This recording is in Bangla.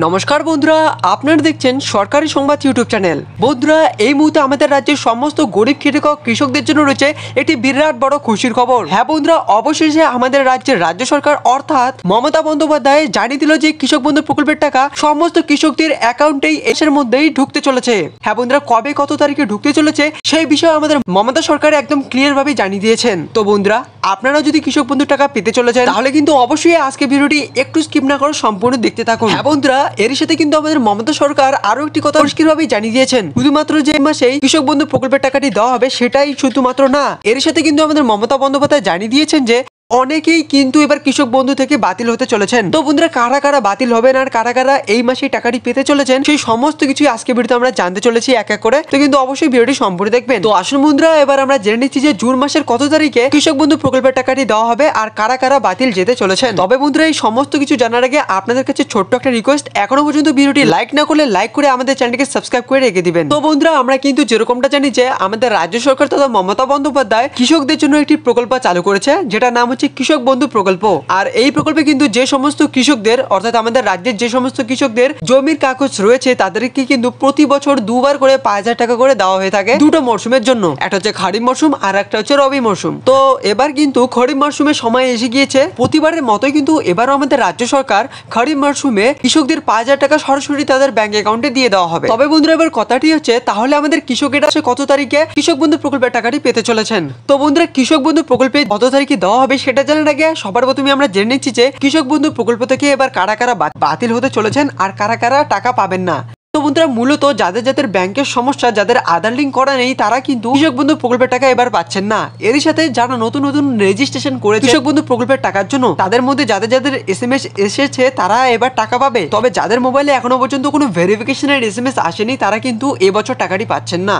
নমস্কার বন্ধুরা, আপনারা দেখছেন সরকারি সংবাদ ইউটিউব চ্যানেল। বন্ধুরা, এই মুহূর্তে আমাদের রাজ্যের সমস্ত গরিব কৃষকদের জন্য রয়েছে একটি বিরাট বড় খুশির খবর। হ্যাঁ বন্ধুরা, অবশেষে আমাদের রাজ্যের রাজ্য সরকার অর্থাৎ মমতা বন্দ্যোপাধ্যায় জানিয়ে দিল যে কৃষক বন্ধু প্রকল্পের টাকা সমস্ত কৃষকদের অ্যাকাউন্টেই এর মধ্যেই ঢুকতে চলেছে। হ্যাঁ বন্ধুরা, কবে কত তারিখে ঢুকতে চলেছে সেই বিষয়ে আমাদের মমতা সরকার একদম ক্লিয়ার ভাবে জানিয়ে দিয়েছেন। তো বন্ধুরা, আপনারা যদি কৃষক বন্ধুর টাকা পেতে চলেছেন তাহলে কিন্তু অবশ্যই আজকে ভিডিওটি একটু স্কিপ না করে সম্পূর্ণ দেখতে থাকুন। হ্যাঁ বন্ধুরা, এর সাথে কিন্তু আমাদের মমতা সরকার আরো একটি কথা পরিষ্কারভাবে জানিয়ে দিয়েছেন, শুধুমাত্র যে মাসেই কৃষক বন্ধু প্রকল্পের টাকাটি দেওয়া হবে সেটাই শুধুমাত্র না, এর সাথে কিন্তু আমাদের মমতা বন্দ্যোপাধ্যায় জানিয়ে দিয়েছেন যে অনেকেই কিন্তু এবার কৃষক বন্ধু থেকে বাতিল হতে চলেছেন। তো বন্ধুরা, কারা কারা বাতিল হবেন আর কারা কারা এই মাসে টাকাটি পেতে চলেছেন সেই সমস্ত কিছু আজকে ভিডিওতে আমরা জানতে চলেছি এক এক করে। তো কিন্তু অবশ্যই ভিডিওটি সম্পূর্ণ দেখবেন। তো আসুন বন্ধুরা, এবার আমরা জেনে নিচ্ছি যে জুন মাসের কত তারিখে কৃষক বন্ধু প্রকল্পের টাকাটি দেওয়া হবে আর কারা কারা বাতিল যেতে চলেছেন। তবে বন্ধুরা, এই সমস্ত কিছু জানার আগে আপনাদের কাছে ছোট্ট একটা রিকোয়েস্ট, এখনো পর্যন্ত ভিডিওটি লাইক না করলে লাইক করে আমাদের চ্যানেলকে সাবস্ক্রাইব করে রেখে দিবেন। তো বন্ধুরা, আমরা কিন্তু যেরকমটা জানি যে আমাদের রাজ্য সরকার তথা মমতা বন্দ্যোপাধ্যায় কৃষকদের জন্য একটি প্রকল্প চালু করেছে, যেটার নাম হচ্ছে কৃষক বন্ধু প্রকল্প। আর এই প্রকল্পে কিন্তু যে সমস্ত কৃষকদের অর্থাৎ আমাদের রাজ্যের যে সমস্ত কৃষকদের জমির কাগজ রয়েছে তাদেরকে কিন্তু প্রতি বছর দুবার করে ৫,০০০ টাকা করে দেওয়া হয়ে থাকে দুটো মরশুমের জন্য। একটা হচ্ছে খারিফ মরশুম আর একটা হচ্ছে রবি মরশুম। তো এবার কিন্তু খরিফ মরশুমের সময় এসে গিয়েছে। প্রতিবারের মতোই কিন্তু এবারও আমাদের রাজ্য সরকার খরিফ মরশুমে কৃষকদের ৫,০০০ টাকা সরাসরি তাদের ব্যাংক অ্যাকাউন্টে দিয়ে দেওয়া হবে। তবে বন্ধুরা, এবার কথাটি হচ্ছে তাহলে আমাদের কৃষকেরা কত তারিখে কৃষক বন্ধু প্রকল্পের টাকাটি পেতে চলেছেন। তো বন্ধুরা, কৃষক বন্ধু প্রকল্পে কত তারিখে দেওয়া হবে সেটা জানার আগে সবার প্রথমে আমরা জেনে নিচ্ছি যে কৃষক বন্ধু প্রকল্প থেকে এবার কারা কারা বাতিল হতে চলেছেন আর কারা কারা টাকা পাবেন না। তো বন্ধুরা, মূলত যাদের যাদের ব্যাংকের সমস্যা, যাদের আধার লিঙ্ক করা নেই তারা কিন্তু কৃষক বন্ধু প্রকল্পের টাকা এবার পাচ্ছেন না। এরই সাথে যারা নতুন নতুন রেজিস্ট্রেশন করেছে কৃষক বন্ধু প্রকল্পের টাকার জন্য তাদের মধ্যে যাদের যাদের SMS এসেছে তারা এবার টাকা পাবে। তবে যাদের মোবাইলে এখনো পর্যন্ত কোনো ভেরিফিকেশনের SMS আসেনি তারা কিন্তু এবছর টাকাটি পাচ্ছেন না।